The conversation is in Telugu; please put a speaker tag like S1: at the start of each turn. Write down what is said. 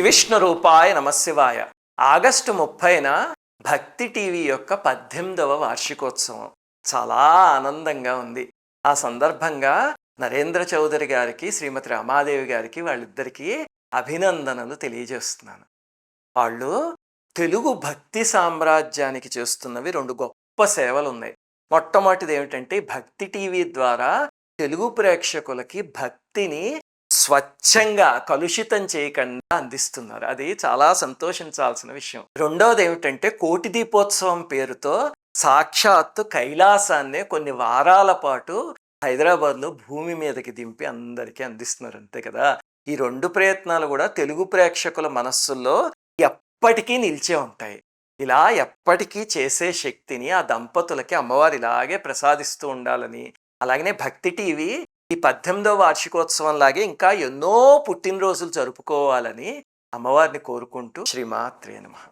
S1: విష్ణు రూపాయ నమశివాయ. ఆగస్టు 30న భక్తి టీవీ యొక్క 18వ వార్షికోత్సవం. చాలా ఆనందంగా ఉంది. ఆ సందర్భంగా నరేంద్ర చౌదరి గారికి, శ్రీమతి రమాదేవి గారికి, వాళ్ళిద్దరికీ అభినందనలు తెలియజేస్తున్నాను. వాళ్ళు తెలుగు భక్తి సామ్రాజ్యానికి చేస్తున్నవి 2 గొప్ప సేవలు ఉన్నాయి. మొట్టమొదటిది ఏమిటంటే, భక్తి టీవీ ద్వారా తెలుగు ప్రేక్షకులకి భక్తిని స్వచ్ఛంగా కలుషితం చేయకుండా అందిస్తున్నారు. అది చాలా సంతోషించాల్సిన విషయం. రెండవది ఏమిటంటే, కోటి దీపోత్సవం పేరుతో సాక్షాత్తు కైలాసాన్నే కొన్ని వారాల పాటు హైదరాబాద్లో భూమి మీదకి దింపి అందరికీ అందిస్తున్నారు. అంతే కదా. ఈ 2 ప్రయత్నాలు కూడా తెలుగు ప్రేక్షకుల మనస్సుల్లో ఎప్పటికీ నిలిచే ఉంటాయి. ఇలా ఎప్పటికీ చేసే శక్తిని ఆ దంపతులకి అమ్మవారు ఇలాగే ప్రసాదిస్తూ ఉండాలని, అలాగనే భక్తి టీవీ ఈ 18వ వార్షికోత్సవం లాగే ఇంకా ఎన్నో పుట్టినరోజులు జరుపుకోవాలని అమ్మవారిని కోరుకుంటూ శ్రీమాత్రే నమః.